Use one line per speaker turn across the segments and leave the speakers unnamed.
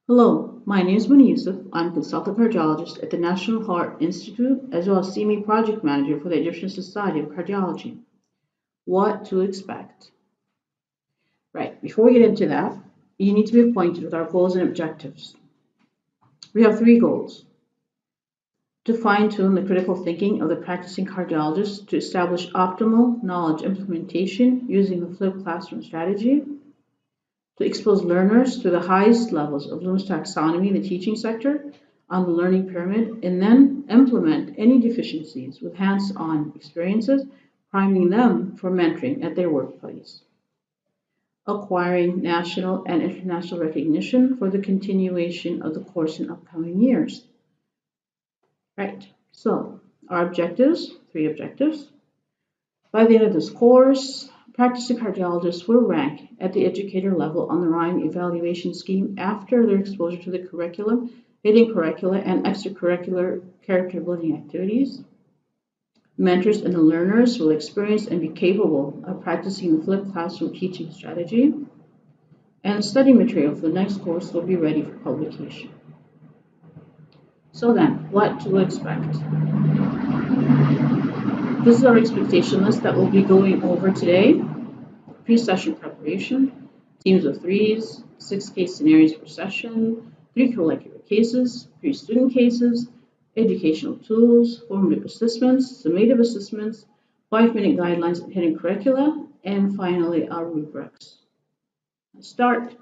Hello, my name is Muni Yusuf. I'm a consultant cardiologist at the National Heart Institute, as well as CME project manager for the Egyptian Society of Cardiology. What to expect? Right, before we get into that, you need to be acquainted with our goals and objectives. We have three goals: to fine-tune the critical thinking of the practicing cardiologist to establish optimal knowledge implementation using the flipped classroom strategy, to expose learners to the highest levels of Bloom's taxonomy in the teaching sector on the learning pyramid, and then implement any deficiencies with hands-on experiences, priming them for mentoring at their workplace. Acquiring national and international recognition for the continuation of the course in upcoming years. Right, so our objectives, three objectives. By the end of this course, practicing cardiologists will rank at the educator level on the RIME evaluation scheme after their exposure to the curriculum, hidden curricula, and extracurricular character building activities. Mentors and the learners will experience and be capable of practicing the flipped classroom teaching strategy, and study material for the next course will be ready for publication. So then, what to expect? This is our expectation list that we'll be going over today. Pre-session preparation, teams of threes, 6 case scenarios per session, 3 curricular cases, 3 student cases, educational tools, formative assessments, summative assessments, 5-minute guidelines and hidden curricula, and finally our rubrics. Let's start.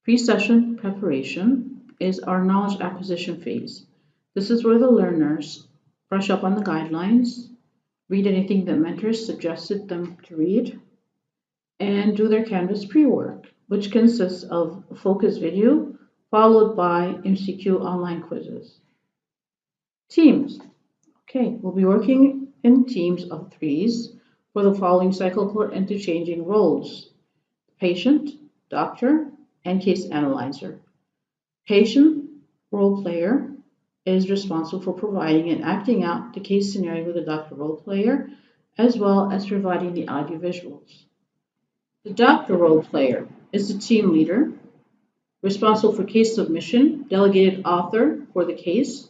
Pre-session preparation is our knowledge acquisition phase. This is where the learners brush up on the guidelines, read anything that mentors suggested them to read, and do their Canvas pre-work, which consists of a focus video followed by MCQ online quizzes. Teams. Okay, we'll be working in teams of threes for the following cyclical interchanging roles: patient, doctor, and case analyzer. Patient role player is responsible for providing and acting out the case scenario with the doctor role player, as well as providing the audio visuals. The doctor role player is the team leader, responsible for case submission, delegated author for the case,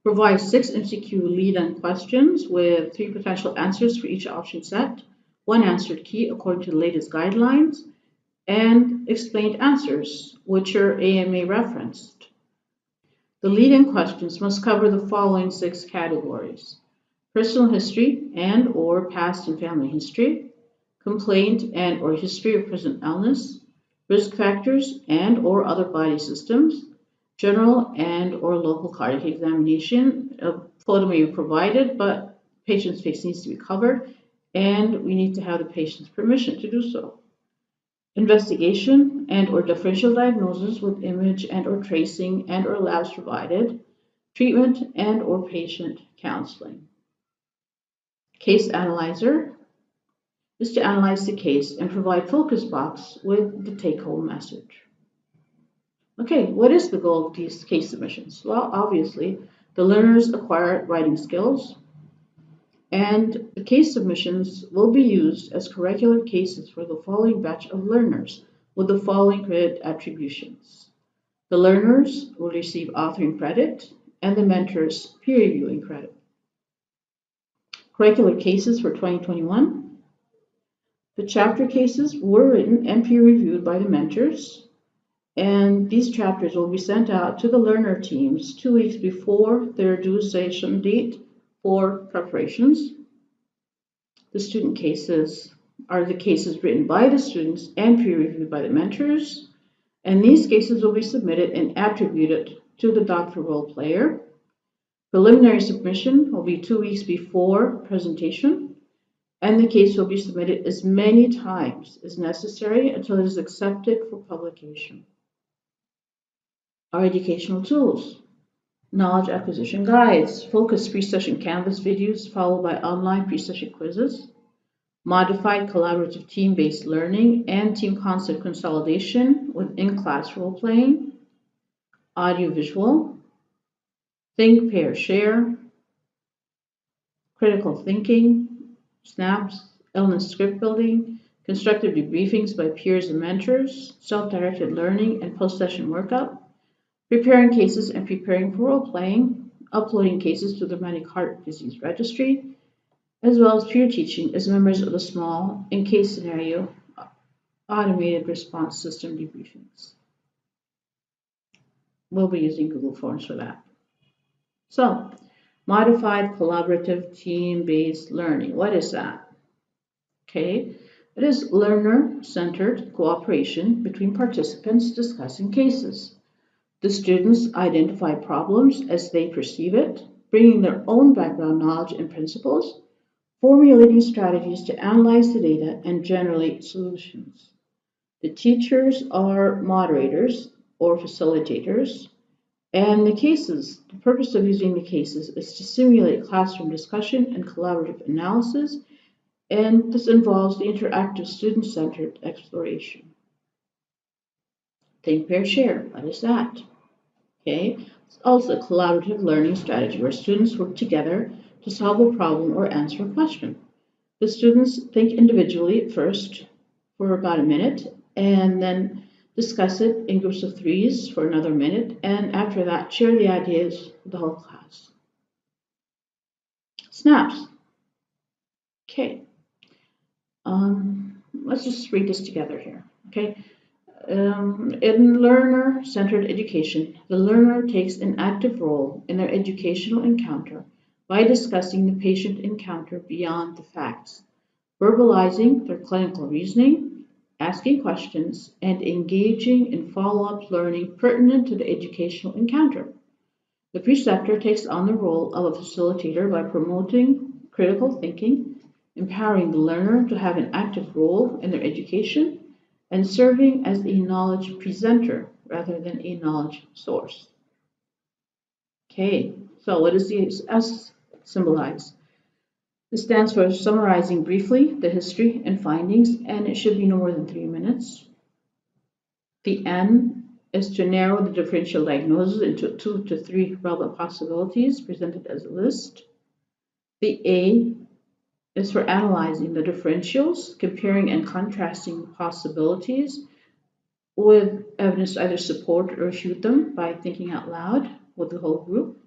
provides 6 MCQ lead-in questions with 3 potential answers for each option set, 1 answered key according to the latest guidelines, and explained answers, which are AMA referenced. The lead-in questions must cover the following 6 categories: personal history and or past and family history, complaint and or history of present illness, risk factors and or other body systems, general and or local cardiac examination. A photo may be provided, but patient's face needs to be covered, and we need to have the patient's permission to do so. Investigation and or differential diagnosis with image and or tracing and or labs provided, treatment and or patient counseling. Case analyzer is to analyze the case and provide focus box with the take-home message. Okay, what is the goal of these case submissions? Well, obviously, the learners acquire writing skills, and the case submissions will be used as curricular cases for the following batch of learners with the following credit attributions. The learners will receive authoring credit, and the mentors peer reviewing credit. Curricular cases for 2021. The chapter cases were written and peer reviewed by the mentors, and these chapters will be sent out to the learner teams 2 weeks before their due session date for preparations. The student cases are the cases written by the students and peer reviewed by the mentors, and these cases will be submitted and attributed to the doctor role player. Preliminary submission will be 2 weeks before presentation, and the case will be submitted as many times as necessary until it is accepted for publication. Our educational tools: knowledge acquisition guides, focused pre-session Canvas videos followed by online pre-session quizzes, modified collaborative team-based learning and team concept consolidation with in-class role-playing, audio-visual, think, pair, share, critical thinking, SNAPs, illness script building, constructive debriefings by peers and mentors, self-directed learning and post-session workup, preparing cases and preparing for role-playing, uploading cases to the Rheumatic Heart Disease Registry, as well as peer teaching as members of the small in case scenario automated response system debriefings. We'll be using Google Forms for that. So, modified collaborative team-based learning. What is that? Okay, it is learner-centered cooperation between participants discussing cases. The students identify problems as they perceive it, bringing their own background knowledge and principles, formulating strategies to analyze the data and generate solutions. The teachers are moderators or facilitators, and the purpose of using the cases is to simulate classroom discussion and collaborative analysis, and this involves the interactive student-centered exploration. Think, pair, share. What is that? Okay, it's also a collaborative learning strategy where students work together to solve a problem or answer a question. The students think individually at first for about a minute and then discuss it in groups of threes for another minute, and after that share the ideas with the whole class. Snaps. Okay, let's just read this together here. Okay, in learner-centered education, the learner takes an active role in their educational encounter by discussing the patient encounter beyond the facts, verbalizing their clinical reasoning, asking questions, and engaging in follow-up learning pertinent to the educational encounter. The preceptor takes on the role of a facilitator by promoting critical thinking, empowering the learner to have an active role in their education, and serving as a knowledge presenter rather than a knowledge source. Okay, so what does the S symbolize? This stands for summarizing briefly the history and findings, and it should be no more than 3 minutes. The N is to narrow the differential diagnosis into 2 to 3 relevant possibilities presented as a list. The A is for analyzing the differentials, comparing and contrasting possibilities with evidence to either support or refute them by thinking out loud with the whole group.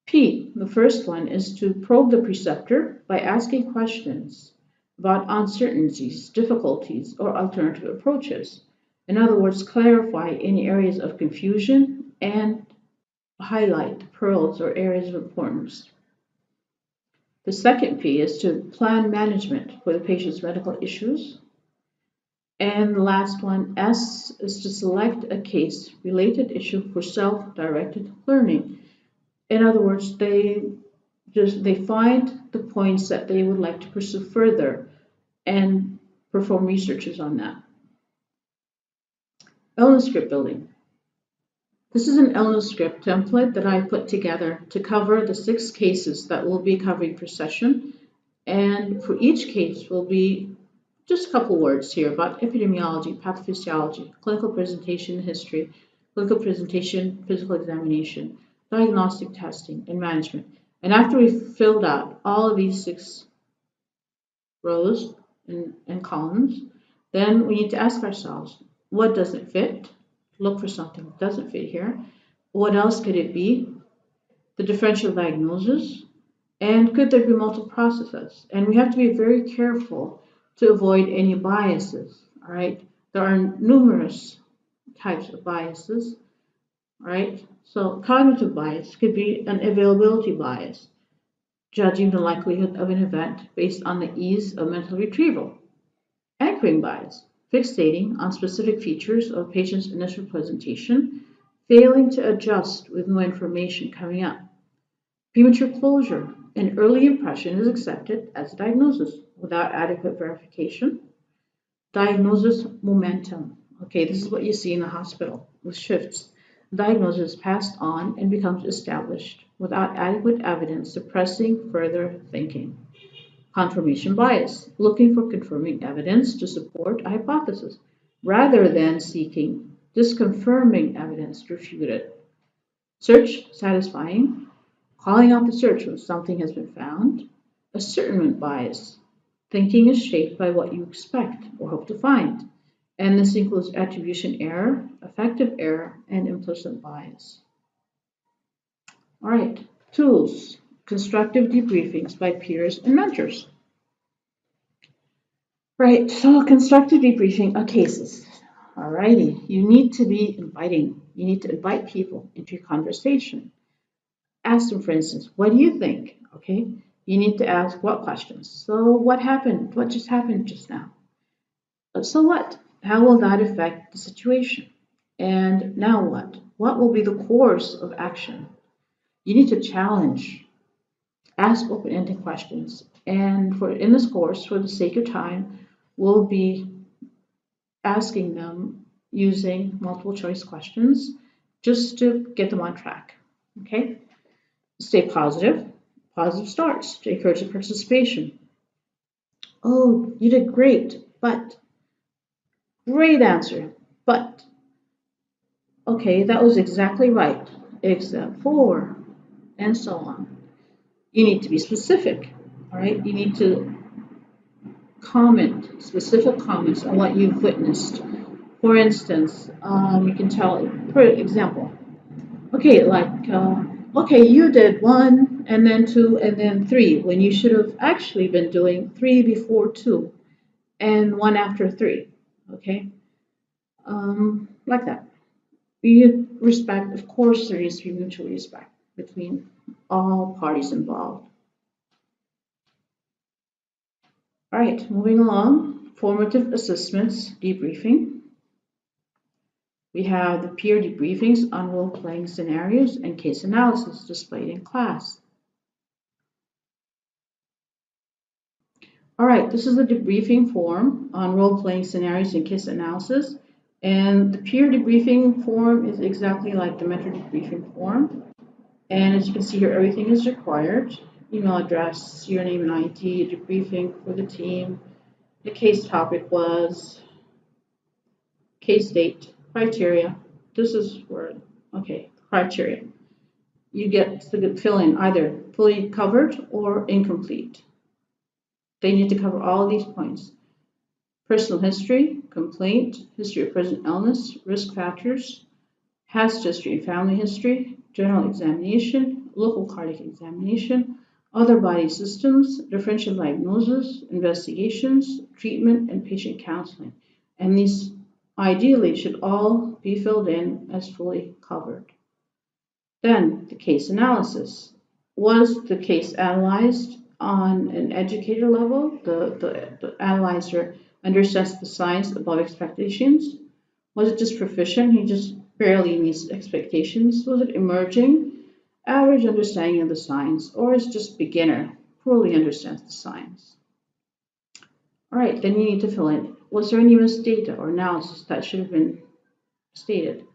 P, the first one, is to probe the preceptor by asking questions about uncertainties, difficulties, or alternative approaches. In other words, clarify any areas of confusion and highlight pearls or areas of importance. The second P is to plan management for the patient's medical issues. And the last one, S, is to select a case-related issue for self-directed learning. In other words, they find the points that they would like to pursue further and perform researches on that. Illness script building. This is an illness script template that I put together to cover the 6 cases that we'll be covering per session. And for each case will be just a couple words here about epidemiology, pathophysiology, clinical presentation history, clinical presentation, physical examination, diagnostic testing, and management. And after we've filled out all of these 6 rows and columns, then we need to ask ourselves, what doesn't fit? Look for something that doesn't fit here. What else could it be? The differential diagnosis, and could there be multiple processes? And we have to be very careful to avoid any biases, all right? There are numerous types of biases, all right? So cognitive bias could be an availability bias, judging the likelihood of an event based on the ease of mental retrieval. Anchoring bias, fixating on specific features of a patient's initial presentation, failing to adjust with new information coming up. Premature closure, an early impression is accepted as a diagnosis without adequate verification. Diagnosis momentum. Okay, this is what you see in the hospital with shifts. Diagnosis is passed on and becomes established without adequate evidence suppressing further thinking. Confirmation bias, looking for confirming evidence to support a hypothesis rather than seeking disconfirming evidence to refute it. Search satisfying, calling out the search when something has been found. Ascertainment bias, thinking is shaped by what you expect or hope to find. And this includes attribution error, affective error, and implicit bias. All right, tools, constructive debriefings by peers and mentors. Right, so constructive debriefing of cases. Alrighty, you need to be inviting. You need to invite people into your conversation. Ask them, for instance, what do you think? Okay, you need to ask what questions. So what happened? What just happened just now? So what? How will that affect the situation? And now what? What will be the course of action? You need to challenge, ask open-ended questions. And for in this course, for the sake of time, we'll be asking them using multiple choice questions just to get them on track. Okay? Stay positive. Positive starts to encourage the participation. Oh, you did great, but great answer, but okay, that was exactly right, except for, and so on. You need to be specific, all right? You need to comment, specific comments on what you've witnessed. For instance, you can tell, for example, okay, okay, you did 1 and then 2 and then 3 when you should have actually been doing 3 before 2 and 1 after 3, okay? Like that. You respect, of course, there needs to be mutual respect between all parties involved. All right, moving along, formative assessments, debriefing. We have the peer debriefings on role-playing scenarios and case analysis displayed in class. All right, this is the debriefing form on role-playing scenarios and case analysis. And the peer debriefing form is exactly like the mentor debriefing form. And as you can see here, everything is required. Email address, your name and ID, debriefing for the team. The case topic was case date, criteria. This is where, okay, criteria. You get to fill in either fully covered or incomplete. They need to cover all of these points. Personal history, complaint, history of present illness, risk factors, past history and family history, general examination, local cardiac examination, other body systems, differential diagnosis, investigations, treatment, and patient counseling. And these ideally should all be filled in as fully covered. Then the case analysis. Was the case analyzed on an educator level? The analyzer understands the science above expectations? Was it just proficient? He just barely meets expectations. Was it emerging? Average understanding of the science, or is it just beginner, poorly understands the science? All right, then you need to fill in, was there any missed data or analysis that should have been stated?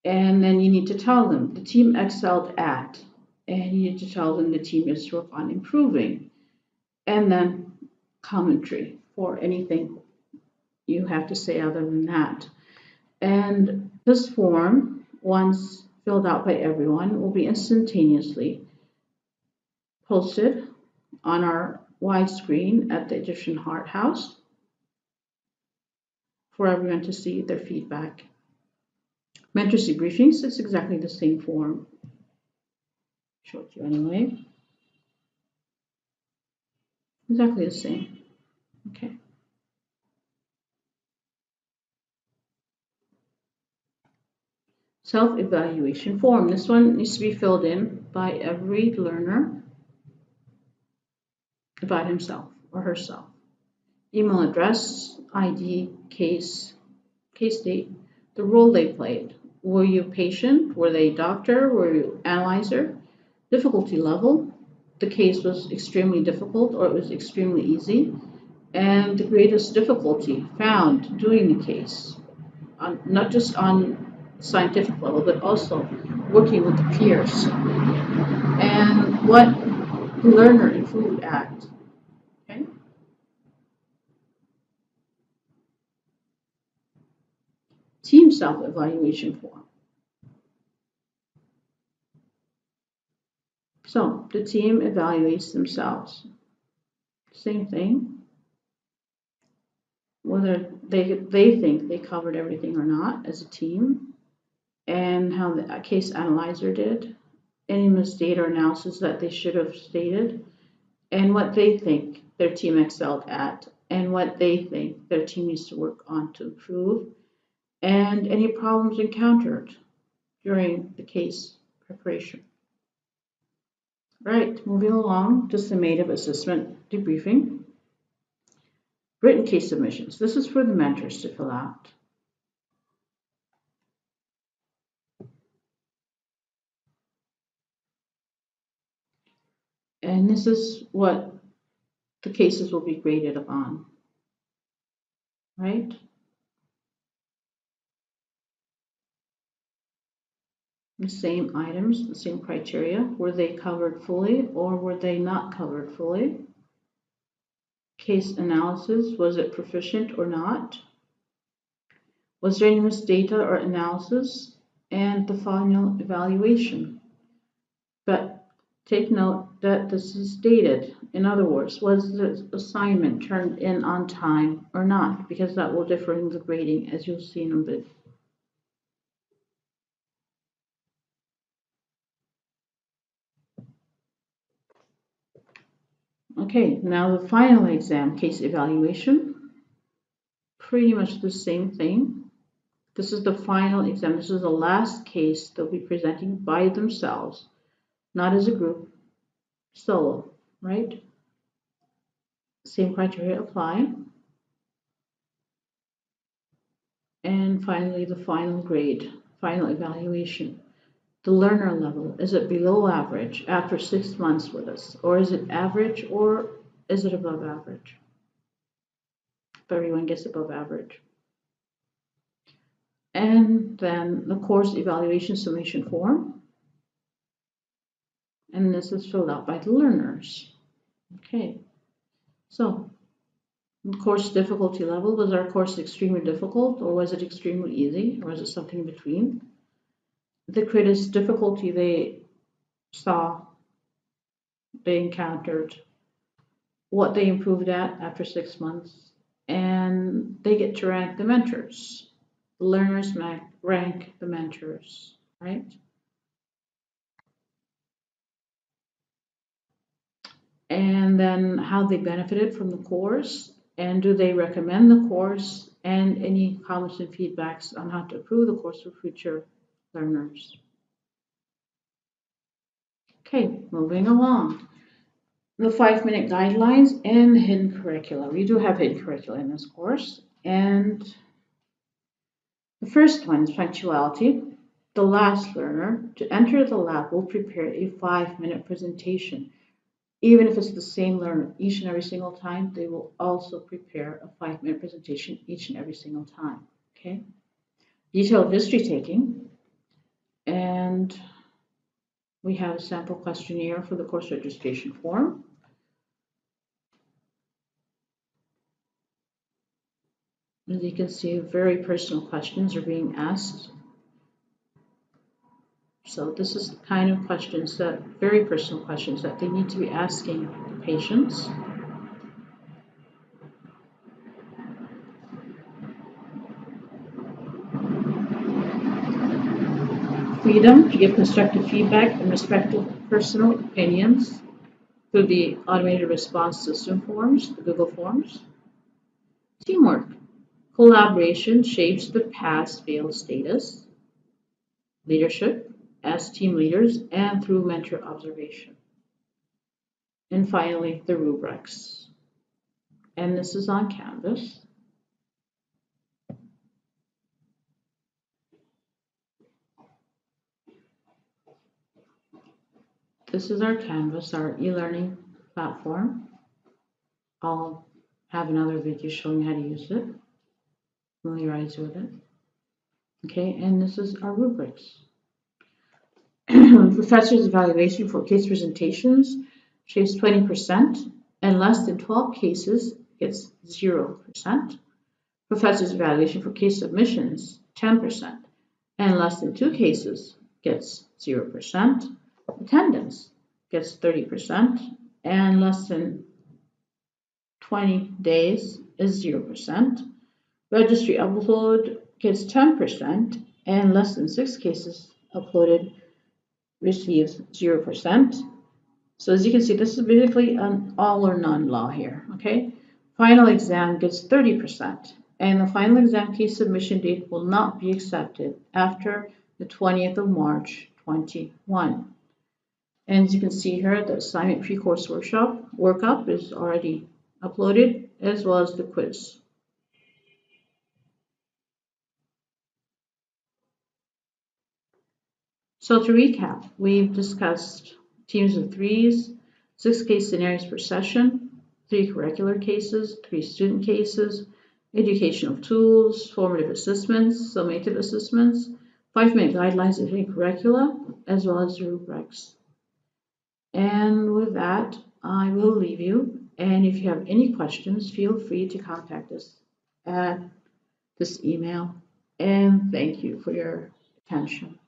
And then you need to tell them the team excelled at, and you need to tell them the team is to work on improving. And then commentary for anything you have to say other than that. And this form, once filled out by everyone, will be instantaneously posted on our wide screen at the Egyptian Heart House for everyone to see their feedback. Mentors debriefings, it's exactly the same form. Show it to you anyway. Exactly the same. Okay. Self-evaluation form. This one needs to be filled in by every learner about himself or herself. Email address, ID, case date, the role they played. Were you patient? Were they doctor? Were you analyzer? Difficulty level. The case was extremely difficult or it was extremely easy. And the greatest difficulty found doing the case, not just on scientific level, but also working with the peers. And what the learner improved at. Okay? Team self-evaluation form. So the team evaluates themselves. Same thing. whether they think they covered everything or not as a team, and how the case analyzer did, any misdata or analysis that they should have stated, and what they think their team excelled at, and what they think their team needs to work on to improve, and any problems encountered during the case preparation. Right, moving along to summative assessment debriefing. Written case submissions. This is for the mentors to fill out. And this is what the cases will be graded upon, right? The same items, the same criteria. Were they covered fully or were they not covered fully? Case analysis, was it proficient or not? Was there any misdata or analysis? And the final evaluation. But take note that this is dated. In other words, was the assignment turned in on time or not? Because that will differ in the grading, as you'll see in a bit. Okay, now the final exam, case evaluation. Pretty much the same thing. This is the final exam. This is the last case they'll be presenting by themselves, not as a group, solo, right? Same criteria apply. And finally, the final grade, final evaluation. The learner level, is it below average after 6 months with us? Or is it average, or is it above average? If everyone gets above average. And then the course evaluation submission form. And this is filled out by the learners. Okay, so the course difficulty level, was our course extremely difficult, or was it extremely easy, or was it something in between? The greatest difficulty they saw, they encountered, what they improved at after 6 months, and they get to rank the mentors. The learners rank the mentors, right? And then how they benefited from the course, and do they recommend the course, and any comments and feedbacks on how to improve the course for future learners. Okay, moving along. The 5-minute guidelines and hidden curricula. We do have hidden curricula in this course, and the first one is punctuality. The last learner to enter the lab will prepare a 5-minute presentation. Even if it's the same learner each and every single time, they will also prepare a 5-minute presentation each and every single time. Okay. Detailed history taking, and we have a sample questionnaire for the course registration form. As you can see, very personal questions are being asked. So this is the kind of questions that, very personal questions that they need to be asking the patients. Freedom to give constructive feedback and respect to personal opinions through the automated response system forms, the Google Forms. Teamwork. Collaboration shapes the pass-fail status. Leadership as team leaders and through mentor observation. And finally, the rubrics. And this is on Canvas. This is our Canvas, our e-learning platform. I'll have another video showing how to use it, familiarize with it. Okay, and this is our rubrics. Professor's evaluation for case presentations shapes 20%, and less than 12 cases gets 0%. Professor's evaluation for case submissions, 10%, and less than 2 cases gets 0%. Attendance gets 30%, and less than 20 days is 0%. Registry upload gets 10%, and less than 6 cases uploaded receives 0%. So as you can see, this is basically an all or none law here, okay? Final exam gets 30%, and the final exam case submission date will not be accepted after the 20th of March, 21. And as you can see here, the assignment pre-course workup is already uploaded, as well as the quiz. So to recap, we've discussed teams of threes, 6 case scenarios per session, 3 curricular cases, 3 student cases, educational tools, formative assessments, summative assessments, 5-minute guidelines of any curricula, as well as rubrics. And with that, I will leave you. And if you have any questions, feel free to contact us at this email. And thank you for your attention.